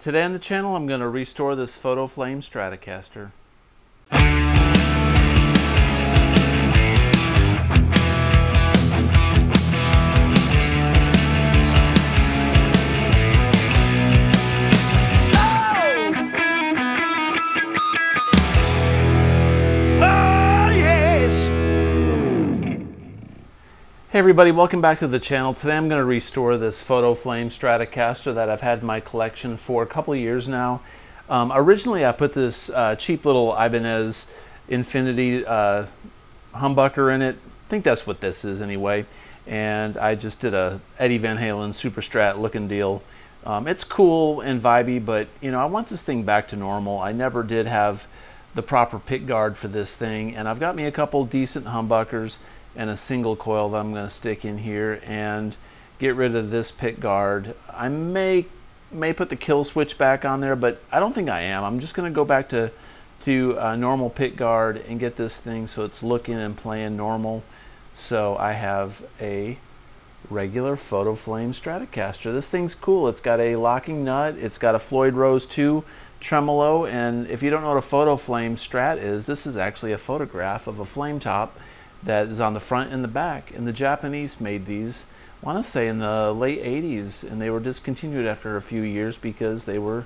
Today on the channel I'm going to restore this Foto Flame Stratocaster. Hey everybody, welcome back to the channel. Today I'm going to restore this Foto Flame Stratocaster that I've had in my collection for a couple of years now. Originally I put this cheap little Ibanez Infinity humbucker in it. I think that's what this is anyway. And I just did a Eddie Van Halen Super Strat looking deal. It's cool and vibey, but you know, I want this thing back to normal. I never did have the proper Piit Guard for this thing, and I've got me a couple decent humbuckers and a single coil that I'm going to stick in here and get rid of this Piit Guard. I may put the kill switch back on there, but I don't think I am. I'm just going to go back to normal Piit Guard and get this thing so it's looking and playing normal. So I have a regular Foto Flame Stratocaster. This thing's cool. It's got a locking nut. It's got a Floyd Rose 2 tremolo, and if you don't know what a Foto Flame Strat is, this is actually a photograph of a flame top that is on the front and the back. And the Japanese made these, I want to say in the late 80s, and they were discontinued after a few years because they were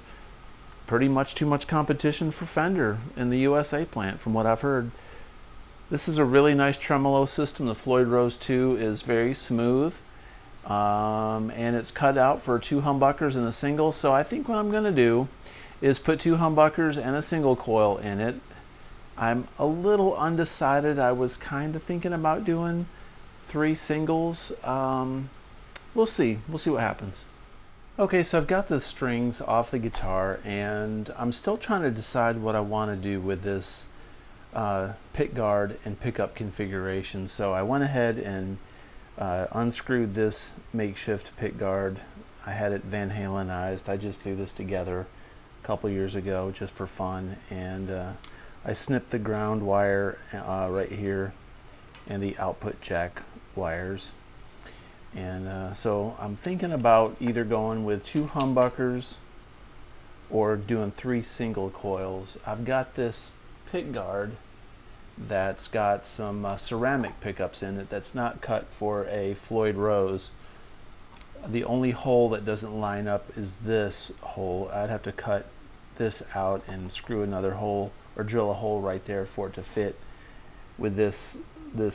pretty much too much competition for Fender in the USA plant, from what I've heard. This is a really nice tremolo system. The Floyd Rose 2 is very smooth, and it's cut out for 2 humbuckers and a single. So I think what I'm going to do is put 2 humbuckers and a single coil in it. I'm a little undecided. I was kind of thinking about doing 3 singles. We'll see what happens. Okay, so I've got the strings off the guitar, and I'm still trying to decide what I want to do with this Piit Guard and pickup configuration. So I went ahead and unscrewed this makeshift Piit Guard. I had it Van Halenized. I just threw this together a couple years ago just for fun, and I snipped the ground wire right here and the output jack wires. And so I'm thinking about either going with 2 humbuckers or doing 3 single coils. I've got this Piit Guard that's got some ceramic pickups in it that's not cut for a Floyd Rose. The only hole that doesn't line up is this hole. I'd have to cut this out and screw another hole or drill a hole right there for it to fit with this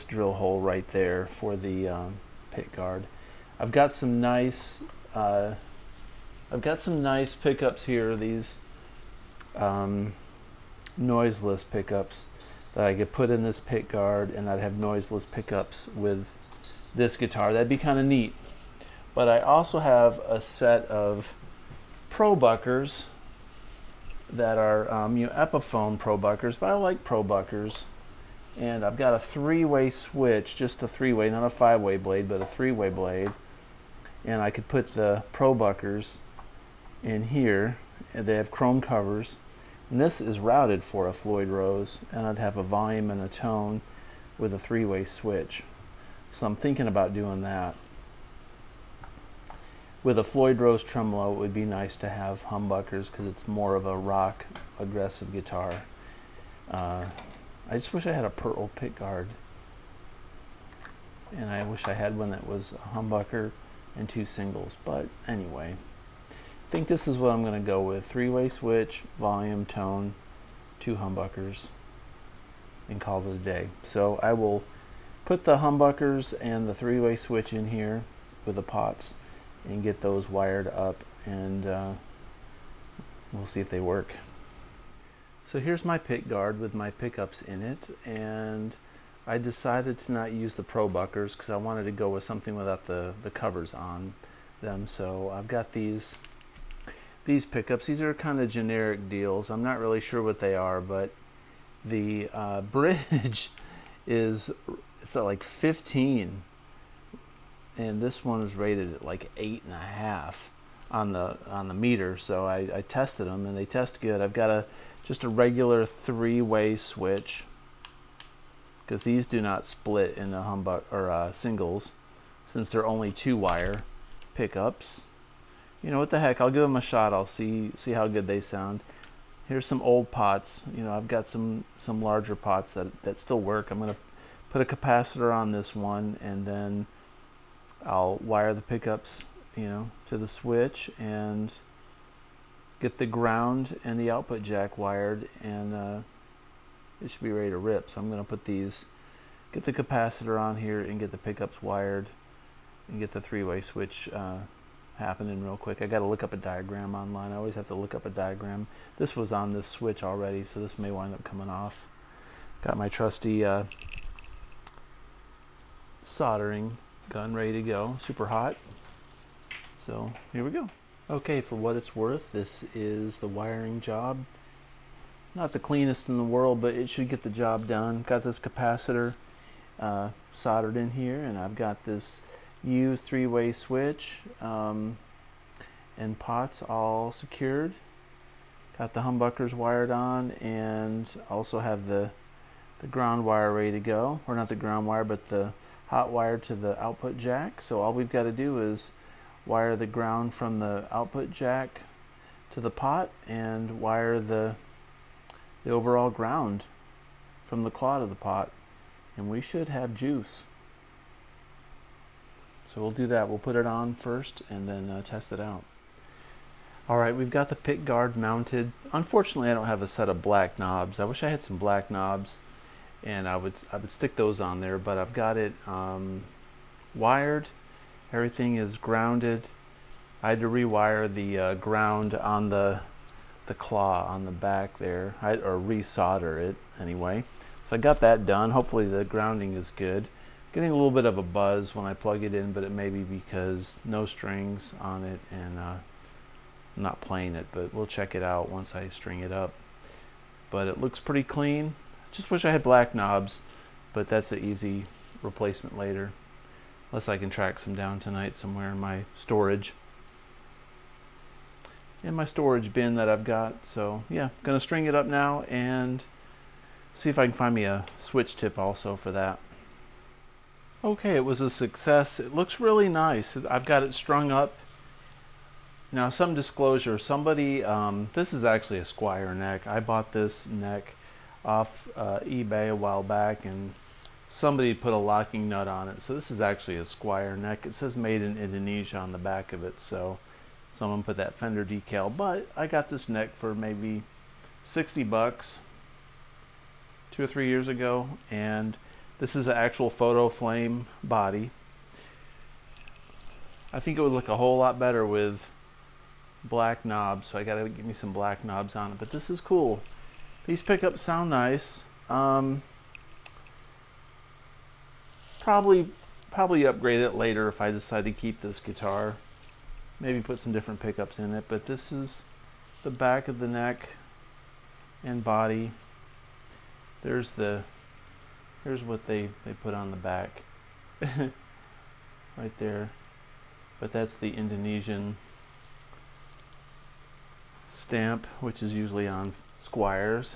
drill hole right there for the Piit Guard. I've got some nice pickups here. These noiseless pickups that I could put in this Piit Guard, and I'd have noiseless pickups with this guitar. That'd be kind of neat. But I also have a set of ProBuckers that are Epiphone ProBuckers, but I like ProBuckers. And I've got a 3-way switch, just a 3-way, not a 5-way blade, but a 3-way blade. And I could put the ProBuckers in here, and they have chrome covers. And this is routed for a Floyd Rose, and I'd have a volume and a tone with a 3-way switch. So I'm thinking about doing that. With a Floyd Rose tremolo, it would be nice to have humbuckers because it's more of a rock, aggressive guitar. I just wish I had a Pearl Piit Guard, and I wish I had one that was a humbucker and 2 singles. But anyway, I think this is what I'm going to go with: 3-way switch, volume, tone, 2 humbuckers, and call it a day. So I will put the humbuckers and the 3-way switch in here with the pots and get those wired up, and we'll see if they work. So here's my Piit Guard with my pickups in it, and I decided to not use the ProBuckers because I wanted to go with something without the covers on them. So I've got these pickups. These are kind of generic deals. I'm not really sure what they are, but the bridge it's at like 15. And this one is rated at like 8.5 on the meter. So I tested them, and they test good. I've got just a regular 3-way switch because these do not split in the humbucker or singles, since they're only 2-wire pickups. you know, what the heck, I'll give them a shot. I'll see how good they sound. Here's some old pots. You know, I've got some larger pots that still work. I'm going to put a capacitor on this one, and then I'll wire the pickups, you know, to the switch and get the ground and the output jack wired, and it should be ready to rip. So I'm going to put these, get the capacitor on here and get the pickups wired and get the three-way switch happening real quick. I got to look up a diagram online. I always have to look up a diagram. This was on this switch already, so this may wind up coming off. Got my trusty soldering gun ready to go, super hot. So here we go. Okay, for what it's worth, this is the wiring job. Not the cleanest in the world, but it should get the job done. Got this capacitor soldered in here, and I've got this used three-way switch and pots all secured. Got the humbuckers wired on, and also have the ground wire ready to go. Or not the ground wire, but the hot wire to the output jack. So all we've got to do is wire the ground from the output jack to the pot and wire the overall ground from the claw to the pot, and we should have juice. So we'll do that. We'll put it on first and then test it out. Alright, we've got the Piit Guard mounted. Unfortunately, I don't have a set of black knobs. I wish I had some black knobs, and I would stick those on there, but I've got it wired. Everything is grounded. I had to rewire the ground on the claw on the back there, or resolder it anyway. So I got that done. Hopefully the grounding is good. Getting a little bit of a buzz when I plug it in, but it may be because no strings on it and I'm not playing it, but we'll check it out once I string it up. But it looks pretty clean. Just wish I had black knobs, but that's an easy replacement later. Unless I can track some down tonight somewhere in my storage. In my storage bin that I've got. So yeah, gonna string it up now and see if I can find me a switch tip also for that. Okay, it was a success. It looks really nice. I've got it strung up. Now, some disclosure, somebody, this is actually a Squire neck. I bought this neck off eBay a while back, and somebody put a locking nut on it. So this is actually a Squire neck. It says made in Indonesia on the back of it, so someone put that fender decal. But I got this neck for maybe 60 bucks 2 or 3 years ago, and this is an actual photo flame body. I think it would look a whole lot better with black knobs, so I gotta get me some black knobs on it. But this is cool. These pickups sound nice. Probably upgrade it later if I decide to keep this guitar. Maybe put some different pickups in it. But this is the back of the neck and body. Here's what they put on the back right there. But that's the Indonesian stamp, which is usually on Squires.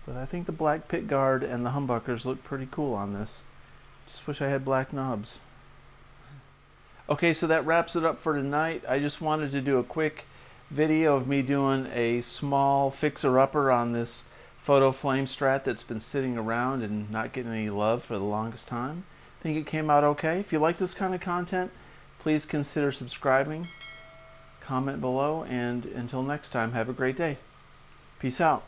But I think the black Piit Guard and the humbuckers look pretty cool on this. Just wish I had black knobs. Okay, so that wraps it up for tonight. I just wanted to do a quick video of me doing a small fixer-upper on this Foto Flame Strat that's been sitting around and not getting any love for the longest time. I think it came out okay. If you like this kind of content, please consider subscribing, comment below, and until next time, have a great day. Peace out.